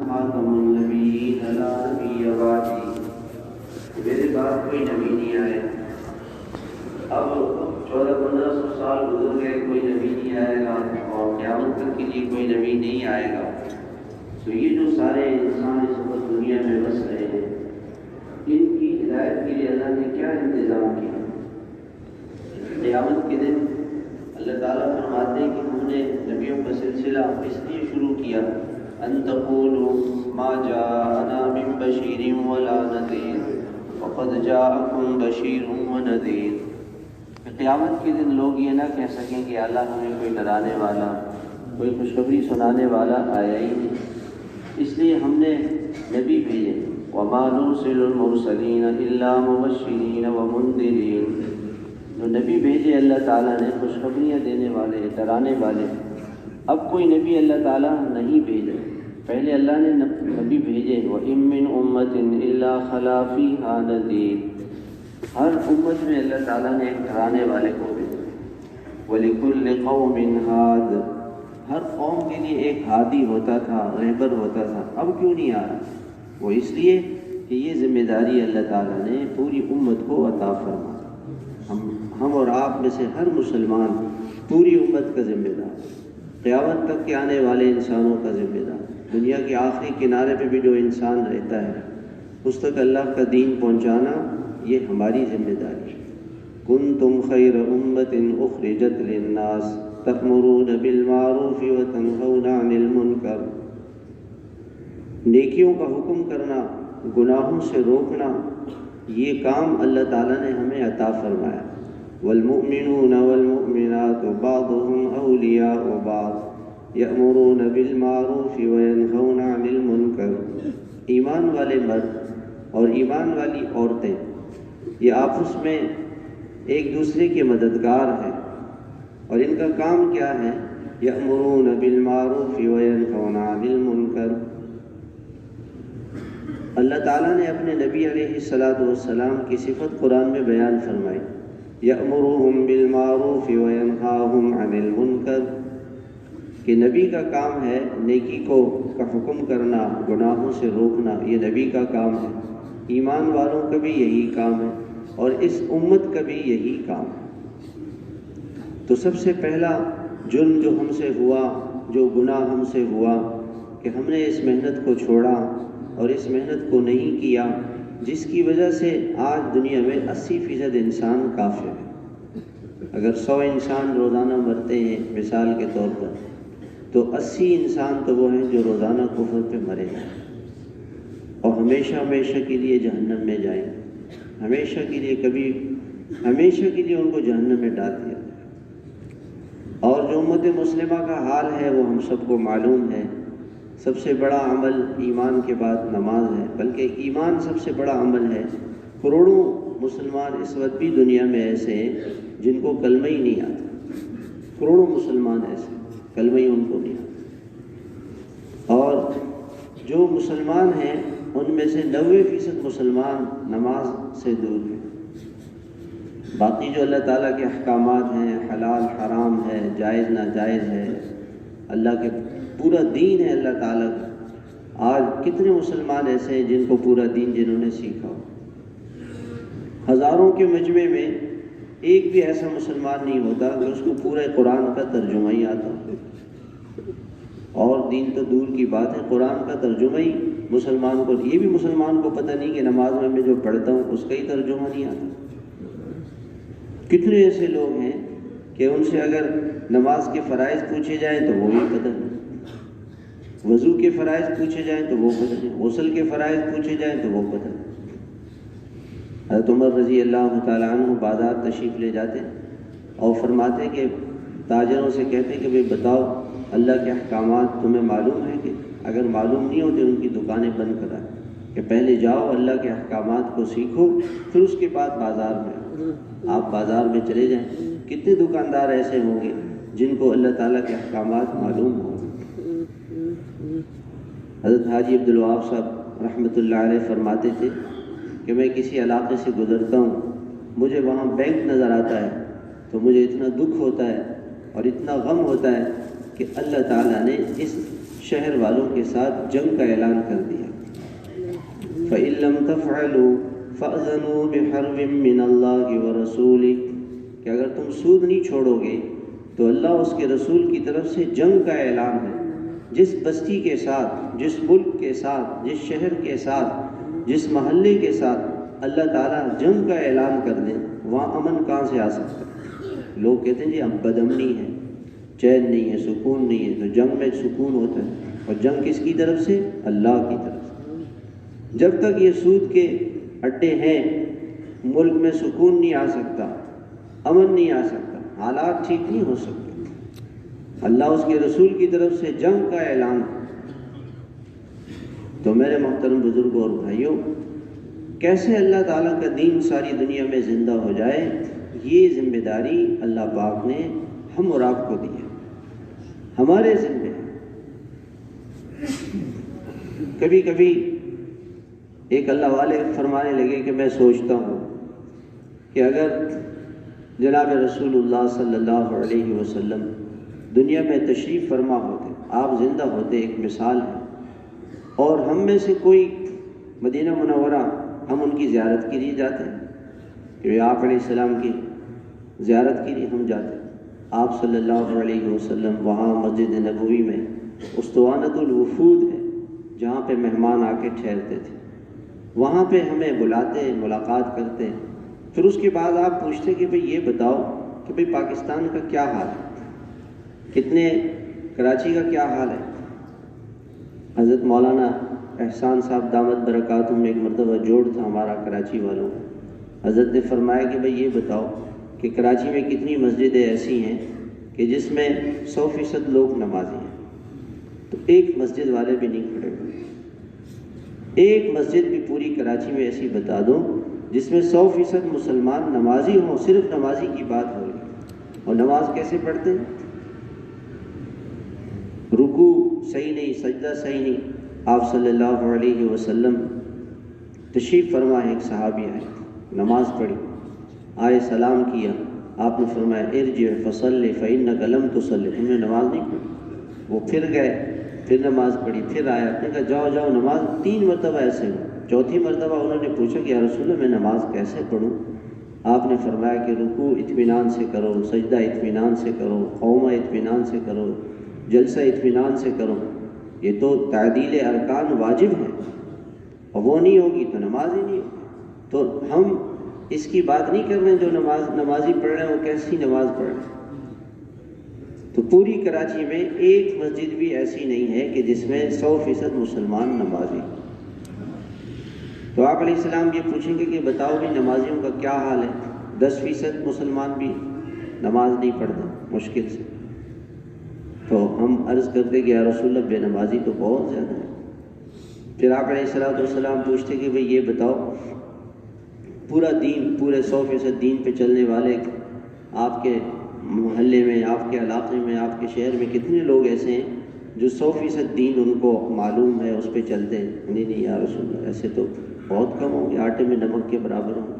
خاتم النبیین لا نبی بعدی، میرے بعد کوئی نبی نہیں آئے۔ اب 1400-1500 سال گزر گئے، کوئی نبی نہیں آئے گا اور قیامت تک کے لیے کوئی نبی نہیں آئے گا۔ تو یہ جو سارے انسان اس وقت دنیا میں بس رہے ہیں، ان کی ہدایت کے لیے اللہ نے کیا انتظام کیا؟ قیامت کے دن اللہ تعالیٰ فرماتے ہیں کہ ہم نے نبیوں کا سلسلہ اس لیے شروع کیا ان تقولوا ما جاءنا من بشیر ولا نذیر فقد جاءکم بشیر ونذیر۔ قیامت کے دن لوگ یہ نہ کہہ سکیں کہ اللہ ہمیں کوئی ڈرانے والا، کوئی خوشخبری سنانے والا آیا ہی نہیں، اس لیے ہم نے نبی بھیجے۔ وما نرسل المرسلین الا مبشرین ومنذرین، جو نبی بھیجے اللہ تعالیٰ نے خوشخبریاں دینے والے، ڈرانے والے۔ اب کوئی نبی اللہ تعالیٰ نہیں بھیجے، پہلے اللہ نے نبی بھیجے۔ وَإِن مِّنْ أُمَّةٍ إِلَّا خَلَا فِيهَا نَذِيرٌ، ہر امت میں اللہ تعالیٰ نے ایک ڈرانے والے کو بھیجا۔ وَلِكُلِّ قَوْمٍ هَادٍ، ہر قوم کے لیے ایک ہادی ہوتا تھا، رہبر ہوتا تھا۔ اب کیوں نہیں آ رہا؟ وہ اس لیے کہ یہ ذمہ داری اللہ تعالیٰ نے پوری امت کو عطا فرمائی۔ ہم اور آپ میں سے ہر مسلمان پوری امت کا ذمہ دار، قیامت تک کے آنے والے انسانوں کا ذمہ دار، دنیا کے آخری کنارے پہ بھی جو انسان رہتا ہے اس تک اللہ کا دین پہنچانا یہ ہماری ذمہ داری ہے۔ کنتم خیر امت اخرجت للناس تأمرون بالمعروف وتنہون عن المنکر، نیکیوں کا حکم کرنا، گناہوں سے روکنا، یہ کام اللہ تعالیٰ نے ہمیں عطا فرمایا۔ والمؤمنون والمؤمنات بعضهم اولیاء بعض یأمرون بالمعروف وینہون عن المنکر، ایمان والے مرد اور ایمان والی عورتیں یہ آپس میں ایک دوسرے کے مددگار ہیں، اور ان کا کام کیا ہے؟ یأمرون بالمعروف وینہون عن المنکر۔ اللہ تعالیٰ نے اپنے نبی علیہ السلام کی صفت قرآن میں بیان فرمائی، یأمرہم بالمعروف وینہاہم عن المنکر، کہ نبی کا کام ہے نیکی کا حکم کرنا، گناہوں سے روکنا، یہ نبی کا کام ہے۔ ایمان والوں کا بھی یہی کام ہے اور اس امت کا بھی یہی کام ہے۔ تو سب سے پہلا جرم جو ہم سے ہوا، جو گناہ ہم سے ہوا، کہ ہم نے اس محنت کو چھوڑا اور اس محنت کو نہیں کیا، جس کی وجہ سے آج دنیا میں 80% انسان کافر ہیں۔ اگر 100 انسان روزانہ مرتے ہیں مثال کے طور پر، تو 80 انسان تو وہ ہیں جو روزانہ کفر پہ مرے ہیں اور ہمیشہ ہمیشہ کے لیے جہنم میں جائیں، ہمیشہ کے لیے ان کو جہنم میں ڈال دیا۔ اور جو امت مسلمہ کا حال ہے وہ ہم سب کو معلوم ہے۔ سب سے بڑا عمل ایمان کے بعد نماز ہے، بلکہ ایمان سب سے بڑا عمل ہے۔ کروڑوں مسلمان اس وقت بھی دنیا میں ایسے ہیں جن کو کلمہ ہی نہیں آتا، کروڑوں مسلمان ایسے کلمہ ہی ان کو نہیں آتا۔ اور جو مسلمان ہیں ان میں سے 90% مسلمان نماز سے دور ہیں۔ باقی جو اللہ تعالیٰ کے احکامات ہیں، حلال حرام ہے، جائز ناجائز ہے، اللہ کے پورا دین ہے اللہ تعالیٰ کا۔ آج کتنے مسلمان ایسے ہیں جن کو پورا دین جنہوں نے سیکھا ہو؟ ہزاروں کے مجمع میں ایک بھی ایسا مسلمان نہیں ہوتا کہ اس کو پورے قرآن کا ترجمہ ہی آتا ہو، اور دین تو دور کی بات ہے، قرآن کا ترجمہ ہی مسلمان کو، یہ بھی مسلمان کو پتہ نہیں کہ نماز میں جو پڑھتا ہوں اس کا ہی ترجمہ نہیں آتا۔ کتنے ایسے لوگ ہیں کہ ان سے اگر نماز کے فرائض پوچھے جائیں تو وہ بھی پتہ نہیں، وضو کے فرائض پوچھے جائیں تو وہ پتہ نہیں، غسل کے فرائض پوچھے جائیں تو وہ پتہ نہیں۔ حضرت عمر رضی اللہ تعالیٰ عنہ بازار تشریف لے جاتے اور فرماتے کہ تاجروں سے کہتے کہ بھئی بتاؤ اللہ کے احکامات تمہیں معلوم ہے؟ کہ اگر معلوم نہیں ہوتے ان کی دکانیں بند کرائیں، کہ پہلے جاؤ اللہ کے احکامات کو سیکھو پھر اس کے بعد بازار میں آؤ۔ آپ بازار میں چلے جائیں، کتنے دکاندار ایسے ہوں گے جن کو اللہ تعالیٰ کے احکامات معلوم ہوں۔ حضرت حاجی عبدالوہاب صاحب رحمۃ اللہ علیہ فرماتے تھے کہ میں کسی علاقے سے گزرتا ہوں، مجھے وہاں بینک نظر آتا ہے تو مجھے اتنا دکھ ہوتا ہے اور اتنا غم ہوتا ہے کہ اللہ تعالیٰ نے اس شہر والوں کے ساتھ جنگ کا اعلان کر دیا۔ فَإِن لَّمْ تَفْعَلُوا فَأْذَنُوا بِحَرْبٍ مِّنَ اللَّهِ وَرَسُولِهِ کہ اگر تم سود نہیں چھوڑو گے تو اللہ اس کے رسول کی طرف سے جنگ کا اعلان ہے۔ جس بستی کے ساتھ، جس ملک کے ساتھ، جس شہر کے ساتھ، جس محلے کے ساتھ اللہ تعالیٰ جنگ کا اعلان کر دیں، وہاں امن کہاں سے آ سکتا ہے؟ لوگ کہتے ہیں جی ہم بدامنی ہے، چین نہیں ہے، سکون نہیں ہے، تو جنگ میں سکون ہوتا ہے، اور جنگ کس کی طرف سے؟ اللہ کی طرف سے۔ جب تک یہ سود کے اڈے ہیں ملک میں سکون نہیں آ سکتا، امن نہیں آ سکتا، حالات ٹھیک نہیں ہو سکتے۔ اللہ اس کے رسول کی طرف سے جنگ کا اعلان۔ تو میرے محترم بزرگوں اور بھائیوں، کیسے اللہ تعالیٰ کا دین ساری دنیا میں زندہ ہو جائے، یہ ذمہ داری اللہ پاک نے ہم اور آپ کو دی ہے، ہمارے ذمہ ہے۔ کبھی کبھی ایک اللہ والے فرمانے لگے کہ میں سوچتا ہوں کہ اگر جناب رسول اللہ صلی اللہ علیہ وسلم دنیا میں تشریف فرما ہوتے، آپ زندہ ہوتے، ایک مثال ہے، اور ہم میں سے کوئی مدینہ منورہ ہم ان کی زیارت کے لیے جاتے ہیں کہ آپ علیہ السلام کی زیارت کے لیے ہم جاتے ہیں، آپ صلی اللہ علیہ وسلم وہاں مسجد نبوی میں اسطوانۃ الوفود ہے جہاں پہ مہمان آ کے ٹھہرتے تھے، وہاں پہ ہمیں بلاتے، ملاقات کرتے، پھر اس کے بعد آپ پوچھتے کہ بھئی یہ بتاؤ کہ بھئی پاکستان کا کیا حال ہے، کتنے کراچی کا کیا حال ہے۔ حضرت مولانا احسان صاحب دامت برکاتہم میں ایک مرتبہ جوڑ تھا ہمارا کراچی والوں کا، حضرت نے فرمایا کہ بھئی یہ بتاؤ کہ کراچی میں کتنی مسجدیں ایسی ہیں کہ جس میں 100% لوگ نمازی ہیں، تو ایک مسجد والے بھی نہیں کھڑے ہوئے۔ ایک مسجد بھی پوری کراچی میں ایسی بتا دو جس میں 100% مسلمان نمازی ہوں، صرف نمازی کی بات ہو رہی، اور نماز کیسے پڑھتے ہیں؟ رکوع صحیح نہیں، سجدہ صحیح نہیں۔ آپ صلی اللہ علیہ وسلم تشریف فرما، ایک صحابی آئے، نماز پڑھی، آئے سلام کیا، آپ نے فرمایا ارجع فصلی فإنک لم تصلی، تم نے نماز نہیں پڑھی۔ وہ پھر گئے، پھر نماز پڑھی، پھر آیا، آپ نے کہا جاؤ جاؤ نماز، 3 مرتبہ ایسے ہو۔ چوتھی مرتبہ انہوں نے پوچھا کہ یا رسول اللہ میں نماز کیسے پڑھوں؟ آپ نے فرمایا کہ رکوع اطمینان سے کرو، سجدہ اطمینان سے کرو، قومہ اطمینان سے کرو، جلسہ اطمینان سے کرو، یہ تو تعدیل ارکان واجب ہے، اور وہ نہیں ہوگی تو نماز ہی نہیں ہوگی۔ تو ہم اس کی بات نہیں کر رہے ہیں جو نمازی پڑھ رہے ہیں وہ کیسی نماز پڑھ رہے ہیں۔ تو پوری کراچی میں ایک مسجد بھی ایسی نہیں ہے کہ جس میں 100% مسلمان نمازی۔ تو آپ علیہ السلام یہ پوچھیں گے کہ بتاؤ بھی نمازیوں کا کیا حال ہے؟ 10% مسلمان بھی نماز نہیں پڑھتا مشکل سے۔ تو ہم عرض کرتے کہ یا رسول اللہ بے نمازی تو بہت زیادہ ہے۔ پھر آپ علیہ السلام پوچھتے کہ بھئی یہ بتاؤ پورا دین، پورے 100% دین پہ چلنے والے آپ کے محلے میں، آپ کے علاقے میں، آپ کے شہر میں کتنے لوگ ایسے ہیں جو 100% دین ان کو معلوم ہے، اس پہ چلتے ہیں؟ نہیں یا رسول اللہ ایسے تو بہت کم ہوں گے، آٹے میں نمک کے برابر ہوں گے۔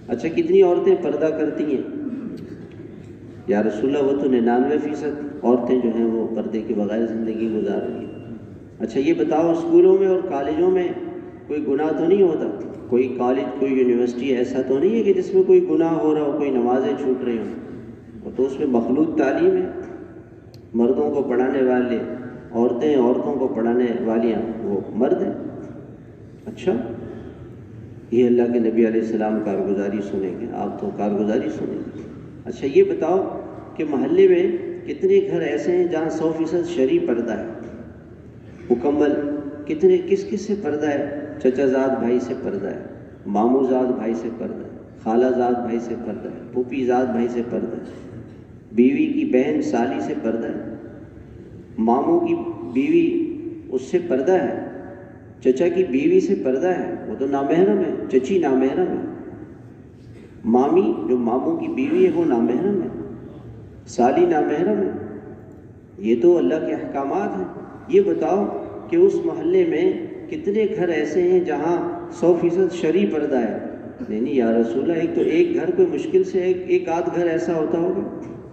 اچھا کتنی عورتیں پردہ کرتی ہیں؟ یا رسول اللہ وہ تو 99% عورتیں جو ہیں وہ پردے کے بغیر زندگی گزار رہی ہیں۔ اچھا یہ بتاؤ اسکولوں میں اور کالجوں میں کوئی گناہ تو نہیں ہوتا؟ کوئی کالج، کوئی یونیورسٹی ایسا تو نہیں ہے کہ جس میں کوئی گناہ ہو رہا ہو، کوئی نمازیں چھوٹ رہی ہوں؟ وہ تو اس میں مخلوط تعلیم ہے، مردوں کو پڑھانے والے عورتیں، عورتوں کو پڑھانے والیاں وہ مرد ہیں۔ اچھا یہ اللہ کے نبی علیہ السلام کارگزاری سنیں گے، آپ تو کارگزاری سنیں گے۔ اچھا یہ بتاؤ کہ محلے میں کتنے گھر ایسے ہیں جہاں 100% شرعی پردہ ہے مکمل؟ کتنے کس سے پردہ ہے؟ چچا زاد بھائی سے پردہ ہے، ماموں زاد بھائی سے پردہ ہے، خالہ زاد بھائی سے پردہ ہے، پھوپھی زاد بھائی سے پردہ ہے، بیوی کی بہن سالی سے پردہ ہے، ماموں کی بیوی اس سے پردہ ہے، چچا کی بیوی سے پردہ ہے، وہ تو نامحرم ہے، چچی نامحرم ہے، مامی جو ماموں کی بیوی ہے وہ نامحرم ہے، سالی نامحرم ہے۔ یہ تو اللہ کے احکامات ہیں۔ یہ بتاؤ کہ اس محلے میں کتنے گھر ایسے ہیں جہاں 100% شرعی پردہ ہے؟ نہیں یا رسول اللہ ایک گھر کوئی مشکل سے ایک آدھ گھر ایسا ہوتا ہوگا،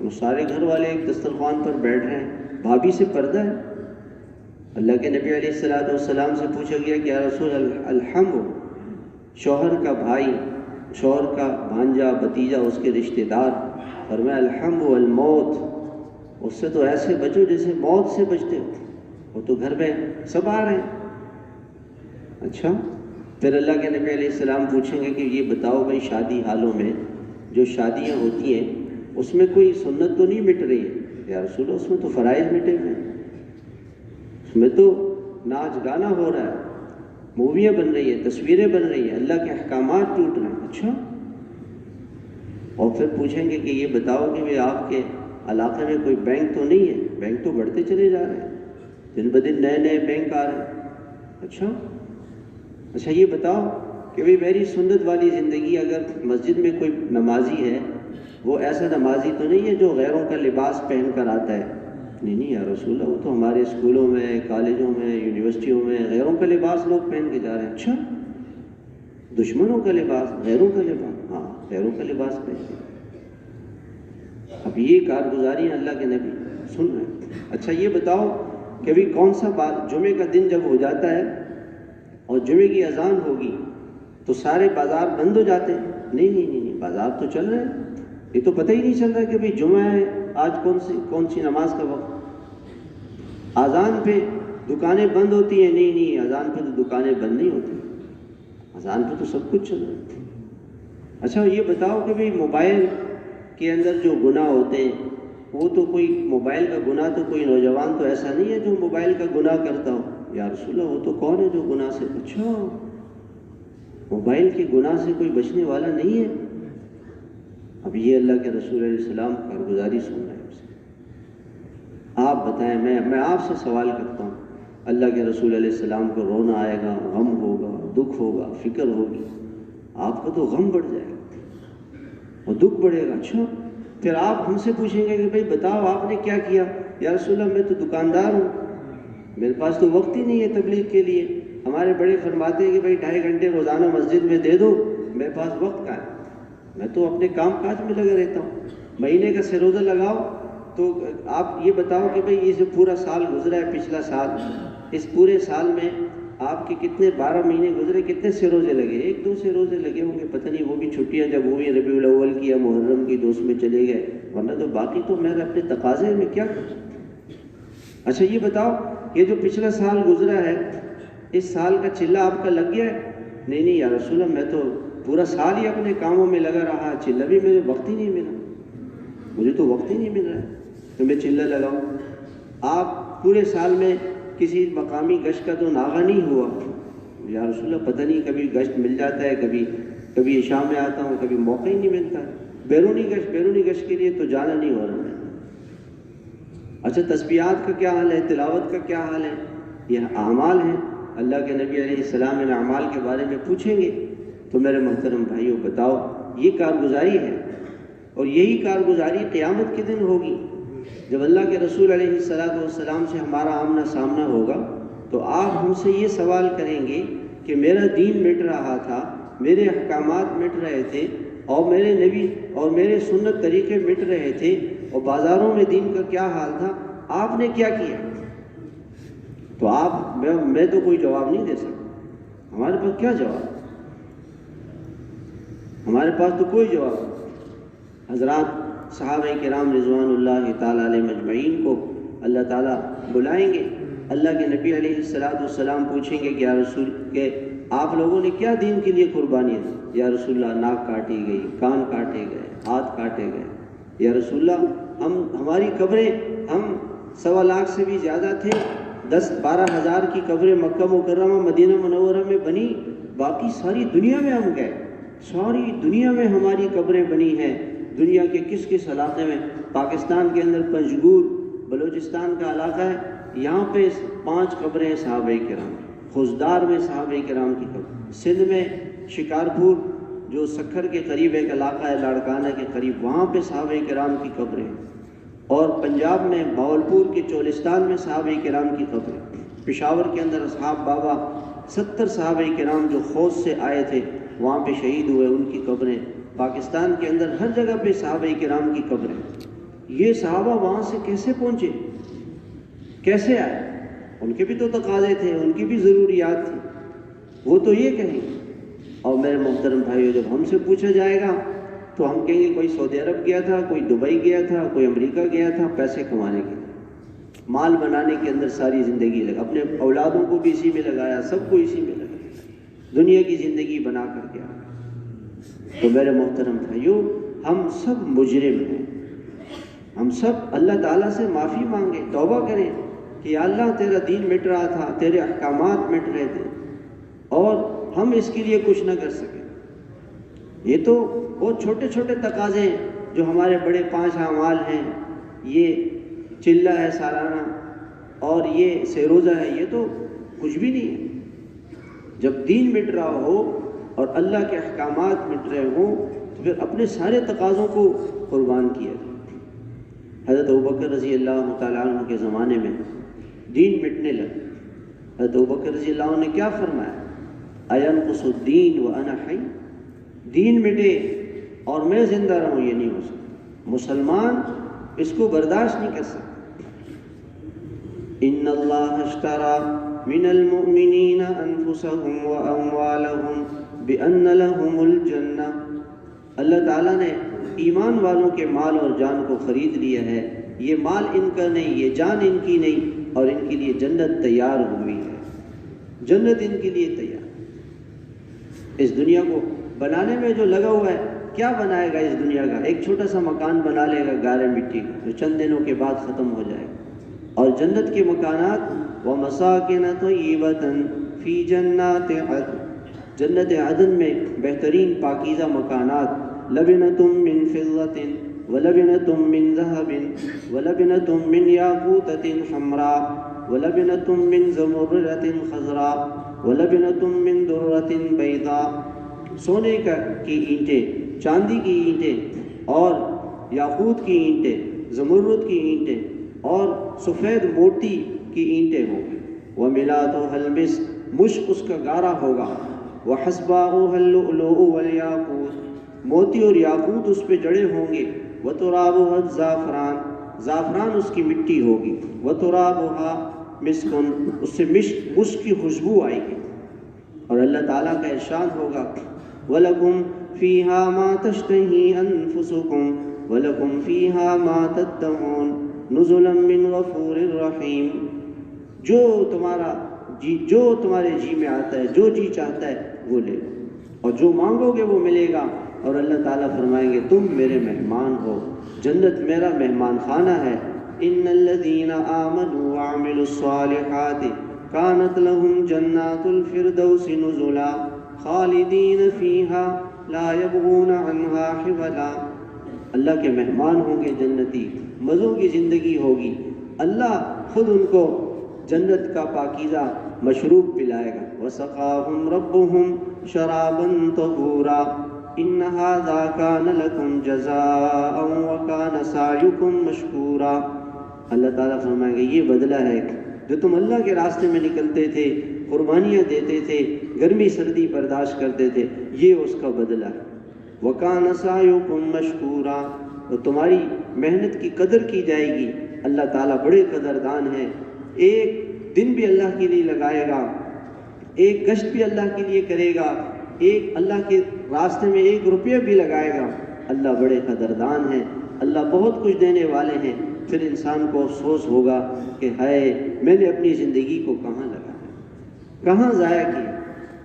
وہ سارے گھر والے ایک دسترخوان پر بیٹھ رہے ہیں، بھابھی سے پردہ ہے، اللہ کے نبی علیہ السلام سے پوچھا گیا کہ یا رسول الحم، شوہر کا بھائی، شوہر کا بھانجا، بھتیجا، اس کے رشتہ دار، فرمایا الحم والموت، اس سے تو ایسے بچو جیسے موت سے بچتے ہو، وہ تو گھر میں سب آ رہے ہیں۔ اچھا، پھر اللہ کے نبی علیہ السلام پوچھیں گے کہ یہ بتاؤ بھائی، شادی حالوں میں جو شادیاں ہوتی ہیں اس میں کوئی سنت تو نہیں مٹ رہی ہے؟ یا رسول اللہ، اس میں تو فرائض مٹے ہوئے ہیں، اس میں تو ناچ گانا ہو رہا ہے، موویاں بن رہی ہیں، تصویریں بن رہی ہیں، اللہ کے احکامات ٹوٹ رہے ہیں۔ اچھا، اور پھر پوچھیں گے کہ یہ بتاؤ کہ بھی آپ کے علاقے میں کوئی بینک تو نہیں ہے؟ بینک تو بڑھتے چلے جا رہے ہیں، دن بدن نئے نئے بینک آ رہے ہیں۔ اچھا یہ بتاؤ کہ بھئی میری سنت والی زندگی، اگر مسجد میں کوئی نمازی ہے وہ ایسا نمازی تو نہیں ہے جو غیروں کا لباس پہن کر آتا ہے؟ نہیں یا رسول اللہ، وہ تو ہمارے اسکولوں میں، کالجوں میں، یونیورسٹیوں میں غیروں کا لباس لوگ پہن کے جا رہے ہیں۔ اچھا، دشمنوں کا لباس، غیروں کا لباس، ہاں غیروں کا لباس پہن کے۔ اب یہ کارگزاری اللہ کے نبی سن رہے ہیں۔ اچھا یہ بتاؤ کہ بھی کون سا بات، جمعے کا دن جب ہو جاتا ہے اور جمعے کی اذان ہوگی تو سارے بازار بند ہو جاتے ہیں؟ نہیں، بازار تو چل رہے ہیں، یہ تو پتہ ہی نہیں چل رہا کہ بھئی جمعہ ہے، آج کون سی نماز کا وقت۔ اذان پہ دکانیں بند ہوتی ہیں؟ نہیں، اذان پہ تو دکانیں بند نہیں ہوتی، اذان پہ تو سب کچھ چل رہا ہے۔ اچھا یہ بتاؤ کہ بھئی موبائل کے اندر جو گناہ ہوتے ہیں، وہ تو کوئی موبائل کا گناہ تو کوئی نوجوان تو ایسا نہیں ہے جو موبائل کا گناہ کرتا ہو؟ یا رسول اللہ، وہ تو کون ہے جو گناہ سے، اچھا موبائل کے گناہ سے کوئی بچنے والا نہیں ہے؟ اب یہ اللہ کے رسول علیہ السلام کارگزاری سن رہے ہیں۔ آپ بتائیں، میں آپ سے سوال کرتا ہوں، اللہ کے رسول علیہ السلام کو رونا آئے گا، غم ہوگا، دکھ ہوگا، فکر ہوگی، آپ کو تو غم بڑھ جائے گا اور دکھ بڑھے گا۔ اچھا، پھر آپ ہم سے پوچھیں گے کہ بھئی بتاؤ آپ نے کیا کیا؟ یا رسول اللہ، میں تو دکاندار ہوں، میرے پاس تو وقت ہی نہیں ہے تبلیغ کے لیے۔ ہمارے بڑے فرماتے ہیں کہ بھئی 2.5 گھنٹے روزانہ مسجد میں دے دو، میرے پاس وقت کہاں ہے، میں تو اپنے کام کاج میں لگا رہتا ہوں۔ مہینے کا سروزہ لگاؤ تو آپ یہ بتاؤ کہ بھئی یہ جو پورا سال گزرا ہے، پچھلا سال، اس پورے سال میں آپ کے کتنے 12 مہینے گزرے، کتنے سروزے لگے؟ 1-2 سروزے لگے ہوں گے، پتہ نہیں وہ بھی چھٹیاں جب ہوئی ربیع الاول کی یا محرم کی تو اس میں چلے گئے، ورنہ تو باقی تو میں اپنے تقاضے میں کیا کروں۔ اچھا یہ بتاؤ، یہ جو پچھلا سال گزرا ہے، اس سال کا چلہ آپ کا لگ گیا ہے؟ نہیں یا رسول اللہ، میں تو پورا سال ہی اپنے کاموں میں لگا رہا، چلہ بھی مجھے وقت ہی نہیں ملا، مجھے تو وقت ہی نہیں مل رہا ہے تو میں چلہ لگاؤں۔ آپ پورے سال میں کسی مقامی گشت کا تو ناغہ نہیں ہوا؟ یا رسول اللہ، پتہ نہیں کبھی گشت مل جاتا ہے، کبھی عشاء میں آتا ہوں، کبھی موقع ہی نہیں ملتا ہے، بیرونی گشت کے لیے تو جانا نہیں ہو رہا ہے۔ اچھا تسبیحات کا کیا حال ہے، تلاوت کا کیا حال ہے؟ یہ اعمال ہیں، اللہ کے نبی علیہ السلام ان اعمال کے بارے میں پوچھیں گے۔ تو میرے محترم بھائیوں بتاؤ، یہ کارگزاری ہے، اور یہی کارگزاری قیامت کے دن ہوگی، جب اللہ کے رسول علیہ السلام سے ہمارا آمنا سامنا ہوگا تو آپ ہم سے یہ سوال کریں گے کہ میرا دین مٹ رہا تھا، میرے احکامات مٹ رہے تھے، اور میرے نبی اور میرے سنت طریقے مٹ رہے تھے، اور بازاروں میں دین کا کیا حال تھا، آپ نے کیا کیا؟ تو میں تو کوئی جواب نہیں دے سکتا، ہمارے پاس کیا جواب؟ ہمارے پاس تو کوئی جواب نہیں۔ حضرات صحابہ کرام رضوان اللہ تعالیٰ علیہ مجمعین کو اللہ تعالیٰ بلائیں گے، اللہ کے نبی علیہ السلام پوچھیں گے کہ یا رسول کہ آپ لوگوں نے کیا دین کے لیے قربانیاں دی؟ یا رسول اللہ، ناک کاٹی گئی، کان کاٹے گئے، ہاتھ کاٹے گئے۔ یا رسول اللہ، ہماری قبریں، ہم 1.25 لاکھ سے بھی زیادہ تھے، 10-12 ہزار کی قبریں مکہ مکرمہ مدینہ منورہ میں بنی، باقی ساری دنیا میں ہم گئے، ساری دنیا میں ہماری قبریں بنی ہیں۔ دنیا کے کس علاقے میں؟ پاکستان کے اندر پنجگور بلوچستان کا علاقہ ہے، یہاں پہ 5 قبریں صحابہ کرام، خزدار میں صحابہ کرام کی قبر، سندھ میں شکارپور جو سکھر کے قریب ایک علاقہ ہے لاڑکانہ کے قریب، وہاں پہ صحابہ کرام کی قبریں، اور پنجاب میں باولپور کے چولستان میں صحابہ کرام کی قبریں، پشاور کے اندر اصحاب بابا 70 صحابہ کرام جو خوض سے آئے تھے وہاں پہ شہید ہوئے، ان کی قبریں، پاکستان کے اندر ہر جگہ پہ صحابہ کرام کی قبریں۔ یہ صحابہ وہاں سے کیسے پہنچے، کیسے آئے؟ ان کے بھی تو تقاضے تھے، ان کی بھی ضروریات تھی، وہ تو یہ کہیں۔ اور میرے محترم بھائیو، جب ہم سے پوچھا جائے گا تو ہم کہیں گے کوئی سعودی عرب گیا تھا، کوئی دبئی گیا تھا، کوئی امریکہ گیا تھا پیسے کمانے کے لیے، مال بنانے کے اندر ساری زندگی لگا، اپنے اولادوں کو بھی اسی میں لگایا، سب کو اسی میں لگایا، دنیا کی زندگی بنا کر گیا۔ تو میرے محترم بھائیو، ہم سب مجرم ہیں، ہم سب اللہ تعالیٰ سے معافی مانگیں، توبہ کریں کہ یا اللہ تیرا دین مٹ رہا تھا، تیرے احکامات مٹ رہے تھے اور ہم اس کے لیے کچھ نہ کر سکے۔ یہ تو بہت چھوٹے چھوٹے تقاضے ہیں جو ہمارے بڑے 5 اعمال ہیں، یہ چلہ ہے سالانہ اور یہ سیروزہ ہے، یہ تو کچھ بھی نہیں ہے۔ جب دین مٹ رہا ہو اور اللہ کے احکامات مٹ رہے ہوں تو پھر اپنے سارے تقاضوں کو قربان کیا جائے۔ حضرت ابوبکر رضی اللہ تعالیٰ عنہ کے زمانے میں دین مٹنے لگا۔ حضرت ابوبکر رضی اللہ عنہ نے کیا فرمایا؟ اَيَنْقُصُ الدِّينُ وَأَنَا حَيٌّ، دین مٹے اور میں زندہ رہوں، یہ نہیں ہو سکتا، مسلمان اس کو برداشت نہیں کر سکتا۔ ان اللہ اشترى من المؤمنین انفسهم واموالهم بان لهم الجنہ، اللہ تعالیٰ نے ایمان والوں کے مال اور جان کو خرید لیا ہے، یہ مال ان کا نہیں، یہ جان ان کی نہیں، اور ان کے لیے جنت تیار ہوئی ہے، جنت ان کے لیے تیار۔ اس دنیا کو بنانے میں جو لگا ہوا ہے، کیا بنائے گا اس دنیا کا؟ ایک چھوٹا سا مکان بنا لے گا گارے مٹی کا، جو چند دنوں کے بعد ختم ہو جائے گا۔ اور جنت کے مکانات وَمَسَاكِنَ طَيِّبَةً فِي جَنَّاتِ عَدْنٍ، جنت عدن میں بہترین پاکیزہ مکانات، لَبِنَةٌ مِّن فِضَّةٍ وَلَبِنَةٌ مِّن ذَهَبٍ وَلَبِنَةٌ مِّن يَاقُوتَةٍ حَمْرَاء وَلَبِنَةٌ مِّن زَمُرَّدٍ خَضْرَاء وَلَبِنَةٌ مِّن دُرَّةٍ بَيْضَاء، سونے کی اینٹیں، چاندی کی اینٹیں اور یاقوت کی اینٹیں، زمرد کی اینٹیں اور سفید موتی کی اینٹیں ہوں گی۔ وَمِلَاتُهَا الْمِسْكُ، مشک اس کا گارا ہوگا۔ وَحَسْبَاؤُهَا اللُّؤْلُؤُ وَالْيَاقُوتُ، موتی اور یاقوت اس پہ جڑے ہوں گے۔ وَتُرَابُهَا الزَّعْفَرَانُ، زعفران اس کی مٹی ہوگی۔ وَتُرَابُهَا مِسْكٌ، اس سے مشک کی خوشبو آئے گی۔ اور اللہ تعالیٰ کا ارشاد ہوگا وَلَكُمْ فِيهَا مَا تَشْتَهِي أَنفُسُكُمْ وَلَكُمْ فِيهَا مَا تَدَّعُونَ نُزُلًا مِّن غَفُورٍ رَّحِيمٍ، جو تمہارے جی میں آتا ہے، جو جی چاہتا ہے وہ لے لو، اور جو مانگو گے وہ ملے گا۔ اور اللہ تعالیٰ فرمائیں گے تم میرے مہمان ہو، جنت میرا مہمان خانہ ہے۔ إِنَّ الَّذِينَ آمَنُوا وَعَمِلُوا الصَّالِحَاتِ كانت لهم جنات الفردوس نزلا خالدین فیہا لا یبغون عنہا حولا، اللہ کے مہمان ہوں گے جنتی، مزوں کی زندگی ہوگی، اللہ خود ان کو جنت کا پاکیزہ مشروب پلائے گا۔ وسقاہم ربہم شرابا طہورا ان ھذا کان لکم جزاء وکان سعیکم مشکورا، اللہ تعالیٰ فرمائیں گے یہ بدلہ ہے جو تم اللہ کے راستے میں نکلتے تھے، قربانیاں دیتے تھے، گرمی سردی برداشت کرتے تھے، یہ اس کا بدلہ ہے۔ وَكَانَ سَعْيُكُمْ مَشْكُورًا، تو تمہاری محنت کی قدر کی جائے گی۔ اللہ تعالیٰ بڑے قدردان ہیں، ایک دن بھی اللہ کے لیے لگائے گا، ایک گشت بھی اللہ کے لیے کرے گا، ایک اللہ کے راستے میں 1 روپیہ بھی لگائے گا، اللہ بڑے قدردان ہیں، اللہ بہت کچھ دینے والے ہیں۔ پھر انسان کو افسوس ہوگا کہ ہائے میں نے اپنی زندگی کو کہاں لگایا، کہاں ضائع کیا۔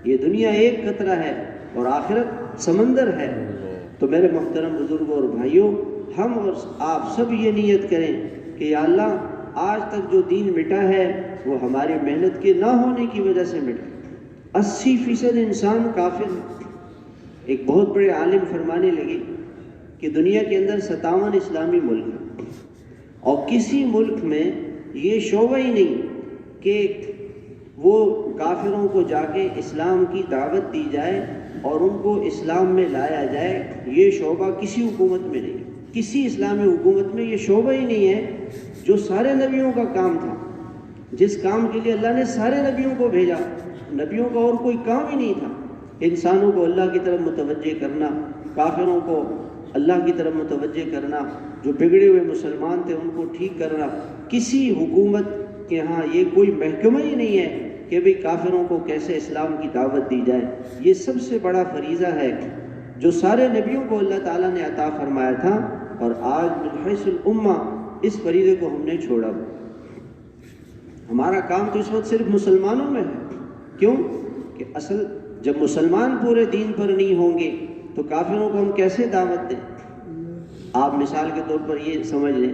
یہ دنیا ایک قطرہ ہے اور آخرت سمندر ہے۔ تو میرے محترم بزرگوں اور بھائیوں، ہم اور آپ سب یہ نیت کریں کہ یا اللہ آج تک جو دین مٹا ہے وہ ہماری محنت کے نہ ہونے کی وجہ سے مٹا۔ 80% انسان کافر ہے۔ ایک بہت بڑے عالم فرمانے لگے کہ دنیا کے اندر 57 اسلامی ملک ہیں اور کسی ملک میں یہ شعبہ ہی نہیں کہ وہ کافروں کو جا کے اسلام کی دعوت دی جائے اور ان کو اسلام میں لایا جائے، یہ شعبہ کسی حکومت میں نہیں، کسی اسلامی حکومت میں یہ شعبہ ہی نہیں ہے جو سارے نبیوں کا کام تھا، جس کام کے لیے اللہ نے سارے نبیوں کو بھیجا۔ نبیوں کا اور کوئی کام ہی نہیں تھا، انسانوں کو اللہ کی طرف متوجہ کرنا، کافروں کو اللہ کی طرف متوجہ کرنا، جو بگڑے ہوئے مسلمان تھے ان کو ٹھیک کرنا۔ کسی حکومت کہ ہاں یہ کوئی محکمہ ہی نہیں ہے کہ بھئی کافروں کو کیسے اسلام کی دعوت دی جائے. یہ سب سے بڑا فریضہ ہے جو سارے نبیوں کو اللہ تعالیٰ نے عطا فرمایا تھا، اور آج من حیث الامہ اس فریضے کو ہم نے چھوڑا. ہمارا کام تو اس وقت صرف مسلمانوں میں ہے. کیوں کہ اصل جب مسلمان پورے دین پر نہیں ہوں گے تو کافروں کو ہم کیسے دعوت دیں؟ آپ مثال کے طور پر یہ سمجھ لیں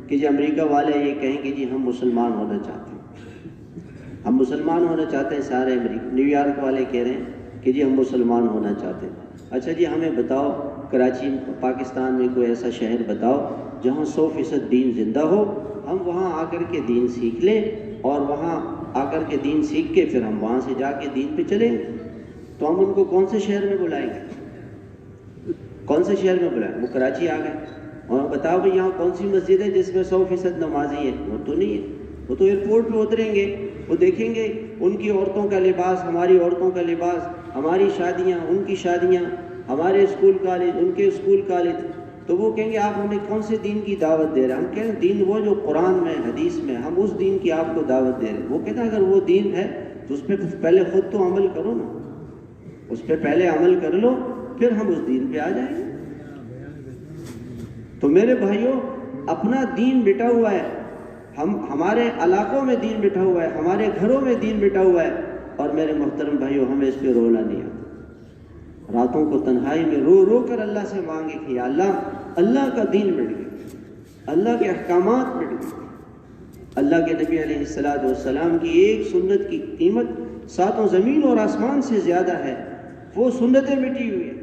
کہ جی امریکہ والے یہ کہیں کہ جی ہم مسلمان ہونا چاہتے ہیں، ہم مسلمان ہونا چاہتے ہیں. سارے نیو یارک والے کہہ رہے ہیں کہ جی ہم مسلمان ہونا چاہتے ہیں. اچھا جی ہمیں بتاؤ کراچی پاکستان میں کوئی ایسا شہر بتاؤ جہاں 100% دین زندہ ہو، ہم وہاں آ کر کے دین سیکھ لیں اور وہاں آ کر کے دین سیکھ کے پھر ہم وہاں سے جا کے دین پہ چلیں. تو ہم ان کو کون سے شہر میں بلائیں گے؟ کون سے شہر میں بلائیں؟ وہ کراچی آ گئے اور بتاؤ بھائی یہاں کون سی مسجد ہے جس میں 100% نمازی ہیں؟ وہ تو نہیں ہے. وہ تو ایئرپورٹ پہ اتریں گے، وہ دیکھیں گے ان کی عورتوں کا لباس، ہماری عورتوں کا لباس، ہماری شادیاں، ان کی شادیاں، ہمارے اسکول کالج، ان کے اسکول کالج. تو وہ کہیں گے آپ ہمیں کون سے دین کی دعوت دے رہے ہیں؟ ہم کہیں دین وہ جو قرآن میں حدیث میں، ہم اس دین کی آپ کو دعوت دے رہے ہیں. وہ کہتے ہیں اگر وہ دین ہے تو اس پہ پہلے خود تو عمل کرو نا، اس پہ پہلے عمل کر لو پھر ہم اس دین پہ آ جائیں گے. تو میرے بھائیوں اپنا دین بٹا ہوا ہے، ہمارے علاقوں میں دین بٹا ہوا ہے، ہمارے گھروں میں دین بٹا ہوا ہے. اور میرے محترم بھائیوں ہمیں اس پہ رونا نہیں آتا. راتوں کو تنہائی میں رو رو کر اللہ سے مانگے کہ یا اللہ کا دین مٹ گیا، اللہ کے احکامات مٹ گئے. اللہ کے نبی علیہ السلام کی ایک سنت کی قیمت 7 زمین اور آسمان سے زیادہ ہے. وہ سنتیں مٹی ہوئی ہیں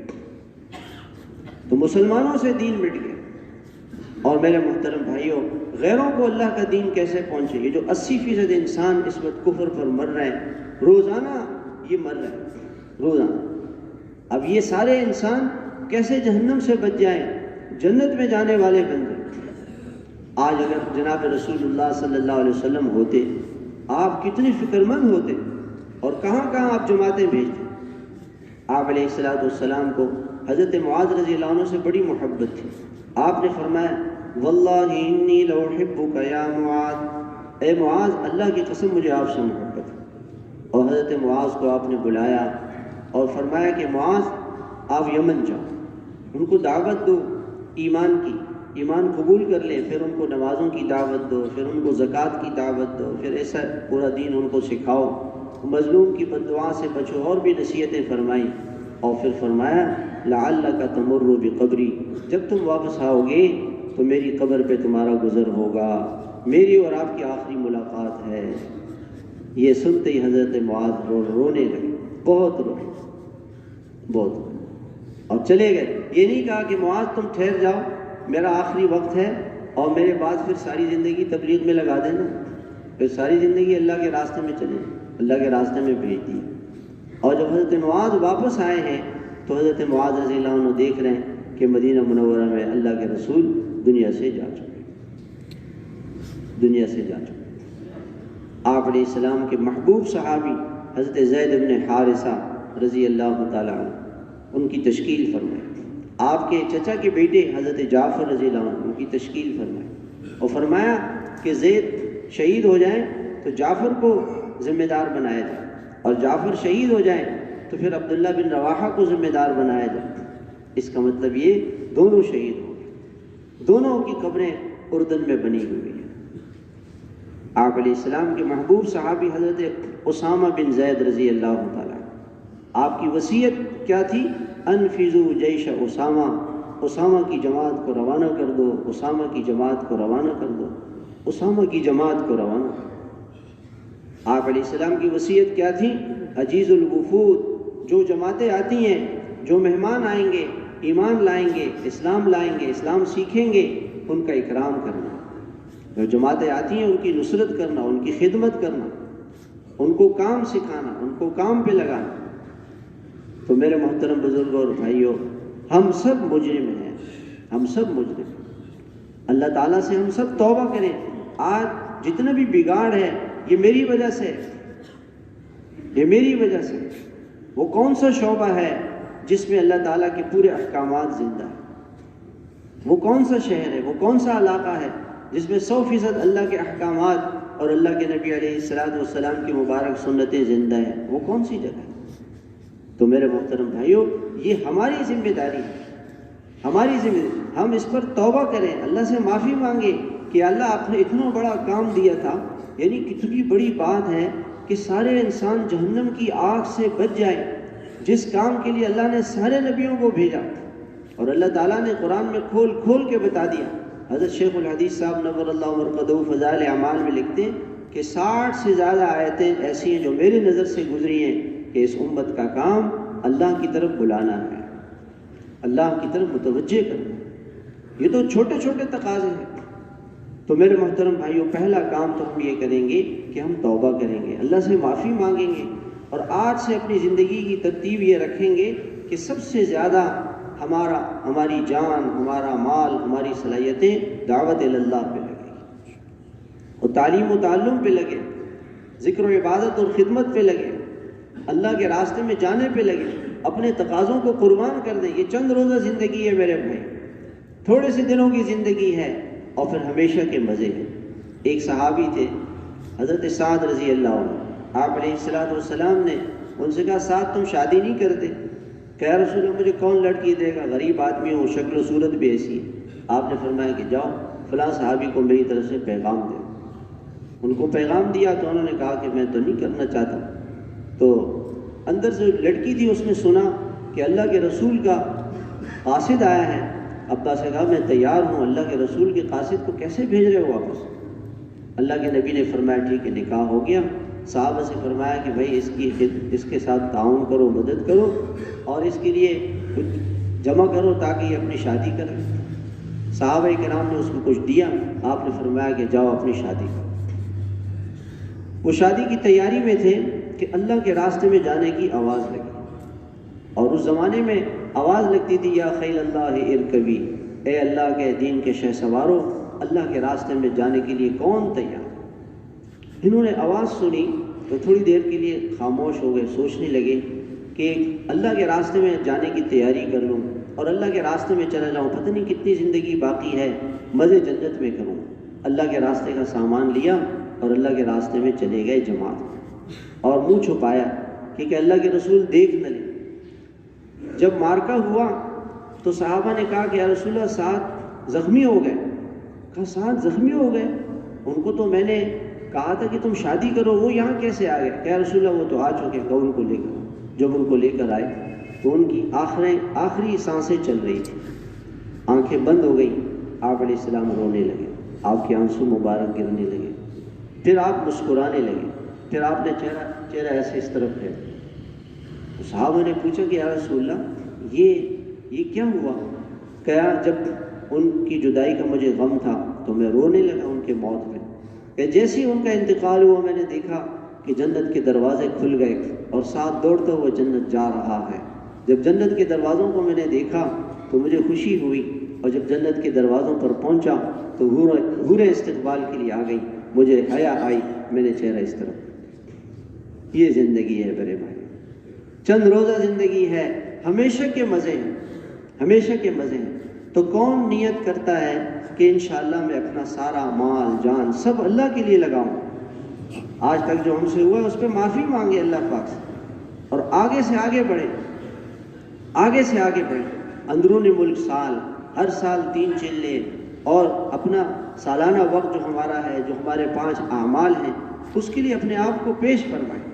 تو مسلمانوں سے دین مٹ گیا. اور میرے محترم بھائیوں غیروں کو اللہ کا دین کیسے پہنچے؟ یہ جو 80% انسان اس وقت کفر پر مر رہے ہیں، روزانہ یہ مر رہے ہیں روزانہ. اب یہ سارے انسان کیسے جہنم سے بچ جائیں، جنت میں جانے والے بن جائیں؟ آج اگر جناب رسول اللہ صلی اللہ علیہ وسلم ہوتے، آپ کتنے فکر مند ہوتے اور کہاں کہاں آپ جماعتیں بھیجتے. آپ علیہ السلام کو حضرت معاذ رضی اللہ عنہ سے بڑی محبت تھی. آپ نے فرمایا واللہ انی لأحبک یا معاذ، اے معاذ اللہ کی قسم مجھے آپ سے محبت ہے. اور حضرت معاذ کو آپ نے بلایا اور فرمایا کہ معاذ آپ یمن جاؤ، ان کو دعوت دو ایمان کی، ایمان قبول کر لیں، پھر ان کو نمازوں کی دعوت دو، پھر ان کو زکوٰۃ کی دعوت دو، پھر ایسا پورا دین ان کو سکھاؤ، مظلوم کی بددعا سے بچو، اور بھی نصیحتیں فرمائیں. اور پھر فرمایا لعلک تمر بقبری، جب تم واپس آؤ گے تو میری قبر پہ تمہارا گزر ہوگا، میری اور آپ کی آخری ملاقات ہے. یہ سنتے ہی حضرت معاذ رونے لگے، بہت روئے، بہت روئے اور چلے گئے. یہ نہیں کہا کہ معاذ تم ٹھہر جاؤ، میرا آخری وقت ہے اور میرے بعد پھر ساری زندگی تبلیغ میں لگا دینا، پھر ساری زندگی اللہ کے راستے میں چلے، اللہ کے راستے میں بھیج دیے. اور جب حضرت معاذ واپس آئے ہیں تو حضرت معاذ رضی اللہ عنہ دیکھ رہے ہیں کہ مدینہ منورہ میں اللہ کے رسول دنیا سے جا چکے، دنیا سے جا چکے. آپ علیہ السلام کے محبوب صحابی حضرت زید بن حارثہ رضی اللہ تعالیٰ عنہ، ان کی تشکیل فرمائے. آپ کے چچا کے بیٹے حضرت جعفر رضی اللہ عنہ، ان کی تشکیل فرمائے اور فرمایا کہ زید شہید ہو جائیں تو جعفر کو ذمہ دار بنایا جائے، اور جعفر شہید ہو جائیں تو پھر عبداللہ بن رواحہ کو ذمہ دار بنایا جائے. اس کا مطلب یہ دونوں شہید ہو گئے، دونوں کی قبریں اردن میں بنی ہوئی ہیں. آپ علیہ السلام کے محبوب صحابی حضرت اسامہ بن زید رضی اللہ تعالیٰ، آپ کی وصیت کیا تھی؟ انفذوا جیش اسامہ، اسامہ کی جماعت کو روانہ کر دو، اسامہ کی جماعت کو روانہ کر دو، اسامہ کی جماعت کو روانہ کر دو. آپ علیہ السلام کی وصیت کیا تھی؟ عجیز الوفود، جو جماعتیں آتی ہیں، جو مہمان آئیں گے، ایمان لائیں گے، اسلام لائیں گے، اسلام سیکھیں گے، ان کا اکرام کرنا. جو جماعتیں آتی ہیں ان کی نصرت کرنا، ان کی خدمت کرنا، ان کو کام سکھانا، ان کو کام پہ لگانا. تو میرے محترم بزرگوں اور بھائیوں، ہم سب مجرم ہیں، ہم سب مجرم. اللہ تعالیٰ سے ہم سب توبہ کریں. آج جتنا بھی بگاڑ ہے یہ میری وجہ سے، یہ میری وجہ سے. وہ کون سا شعبہ ہے جس میں اللہ تعالیٰ کے پورے احکامات زندہ ہیں؟ وہ کون سا شہر ہے، وہ کون سا علاقہ ہے جس میں 100% اللہ کے احکامات اور اللہ کے نبی علیہ السلام کی مبارک سنتیں زندہ ہیں، وہ کون سی جگہ ہے؟ تو میرے محترم بھائیوں، یہ ہماری ذمہ داری ہے، ہماری ذمہ داری، ہم اس پر توبہ کریں، اللہ سے معافی مانگیں کہ اللہ آپ نے اتنا بڑا کام دیا تھا، یعنی کتنی بڑی بات ہے کہ سارے انسان جہنم کی آگ سے بچ جائیں، جس کام کے لیے اللہ نے سارے نبیوں کو بھیجا، اور اللہ تعالیٰ نے قرآن میں کھول کھول کے بتا دیا۔ حضرت شیخ الحدیث صاحب نور اللہ مرقدہ فضائل اعمال میں لکھتے ہیں کہ 60 سے زیادہ آیتیں ایسی ہیں جو میری نظر سے گزری ہیں کہ اس امت کا کام اللہ کی طرف بلانا ہے، اللہ کی طرف متوجہ کرنا۔ یہ تو چھوٹے چھوٹے تقاضے ہیں۔ تو میرے محترم بھائیوں، پہلا کام تو ہم یہ کریں گے کہ ہم توبہ کریں گے، اللہ سے معافی مانگیں گے، اور آج سے اپنی زندگی کی ترتیب یہ رکھیں گے کہ سب سے زیادہ ہماری جان، ہمارا مال، ہماری صلاحیتیں دعوت اللہ پہ لگے، اور تعلیم و تعلم پہ لگے، ذکر و عبادت اور خدمت پہ لگے، اللہ کے راستے میں جانے پہ لگے، اپنے تقاضوں کو قربان کر دیں۔ یہ چند روزہ زندگی ہے میرے بھائی، تھوڑے سے دنوں کی زندگی ہے، اور پھر ہمیشہ کے مزے ہیں۔ ایک صحابی تھے حضرت سعد رضی اللہ عنہ، آپ علیہ السلام نے ان سے کہا سعد تم شادی نہیں کرتے؟ کہ یا رسول اللہ مجھے کون لڑکی دے گا، غریب آدمی ہوں، شکل و صورت بھی ایسی ہے۔ آپ نے فرمایا کہ جاؤ فلاں صحابی کو میری طرف سے پیغام دے۔ ان کو پیغام دیا تو انہوں نے کہا کہ میں تو نہیں کرنا چاہتا۔ تو اندر سے لڑکی تھی، اس نے سنا کہ اللہ کے رسول کا قاصد آیا ہے۔ ابا سے کہا میں تیار ہوں، اللہ کے رسول کے قاصد کو کیسے بھیج رہے ہو واپس؟ اللہ کے نبی نے فرمایا ٹھیک ہے، نکاح ہو گیا۔ صحابہ سے فرمایا کہ بھائی اس کے ساتھ تعاون کرو، مدد کرو، اور اس کے لیے کچھ جمع کرو تاکہ یہ اپنی شادی کرے۔ صحابہ کرام نے اس کو کچھ دیا، آپ نے فرمایا کہ جاؤ اپنی شادی کرو۔ وہ شادی کی تیاری میں تھے کہ اللہ کے راستے میں جانے کی آواز لگی، اور اس زمانے میں آواز لگتی تھی یا خیل اللہ ارکبی، اے اللہ کے دین کے شہ سوارو، اللہ کے راستے میں جانے کے لیے کون تیار؟ انہوں نے آواز سنی تو تھوڑی دیر کے لیے خاموش ہو گئے، سوچنے لگے کہ اللہ کے راستے میں جانے کی تیاری کر لوں اور اللہ کے راستے میں چلا جاؤں، پتہ نہیں کتنی زندگی باقی ہے، مزے جنت میں کروں۔ اللہ کے راستے کا سامان لیا اور اللہ کے راستے میں چلے گئے جماعت، اور منہ چھپایا کہ اللہ کے رسول دیکھ نہ لیں۔ جب مارکا ہوا تو صحابہ نے کہا کہ یا رسول اللہ سعد زخمی ہو گئے۔ کہا سعد زخمی ہو گئے؟ ان کو تو میں نے کہا تھا کہ تم شادی کرو، وہ یہاں کیسے آ گئے؟ کہ یا رسول اللہ وہ تو آ چکے، کہ ان کو لے کر۔ جب ان کو لے کر آئے تو ان کی آخری سانسیں چل رہی تھیں، آنکھیں بند ہو گئیں۔ آپ علیہ السلام رونے لگے، آپ کے آنسو مبارک گرنے لگے، پھر آپ مسکرانے لگے، پھر آپ نے چہرہ ایسے اس طرف ہے۔ تو صحابہ نے پوچھا کہ یا رسول اللہ یہ کیا ہوا؟ کہا جب ان کی جدائی کا مجھے غم تھا تو میں رونے لگا ان کے موت پہ، کہ جیسے ان کا انتقال ہوا میں نے دیکھا کہ جنت کے دروازے کھل گئے اور ساتھ دوڑتا ہوا جنت جا رہا ہے۔ جب جنت کے دروازوں کو میں نے دیکھا تو مجھے خوشی ہوئی، اور جب جنت کے دروازوں پر پہنچا تو حوریں استقبال کے لیے آ گئی، مجھے حیا آئی، میں نے چہرہ اس طرف۔ یہ زندگی ہے میرے بھائی، چند روزہ زندگی ہے، ہمیشہ کے مزے ہیں، ہمیشہ کے مزے ہیں۔ تو کون نیت کرتا ہے کہ انشاءاللہ میں اپنا سارا مال جان سب اللہ کے لیے لگاؤں؟ آج تک جو ہم سے ہوا ہے اس پہ معافی مانگے اللہ پاک سے، اور آگے سے آگے بڑھیں، آگے سے آگے بڑھیں۔ اندرون ملک ہر سال 3 چلے، اور اپنا سالانہ وقت جو ہمارا ہے، جو ہمارے 5 اعمال ہیں، اس کے لیے اپنے آپ کو پیش فرمائیں۔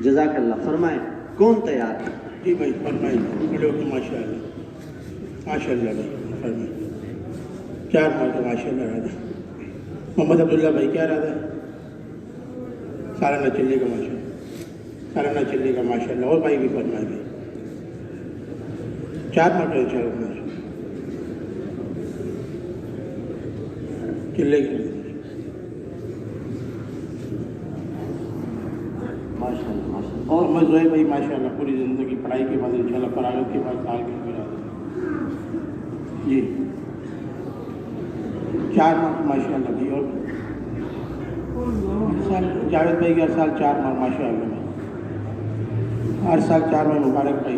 جزاک اللہ۔ فرمائیں کون تیار ہے؟ جی بھائی فرمائیں، ماشاء اللہ، ماشاء اللہ بھائی فرمائیں۔ 4 ماہ کا ماشاء اللہ ارادہ۔ محمد عبداللہ بھائی کیا ارادہ ہے؟ سالانہ چلے کا ماشاء اللہ، سالانہ چلے کا ماشاء اللہ۔ اور بھائی بھی فرمائیں بھائی 4 ماہ کا انشاء اللہ چلے کا ماشاء اللہ ماشاء اللہ۔ اور محمد زہیر بھائی ماشاء اللہ پوری زندگی پڑھائی کے بعد انشاءاللہ فراغت کے بعد سال کے ارادہ جی 4 ماہ ماشاء اللہ بھائی۔ اور جاوید بھائی ہر سال 4 ماہ ماشاء اللہ بھائی، ہر سال 4 ماہ مبارک بھائی۔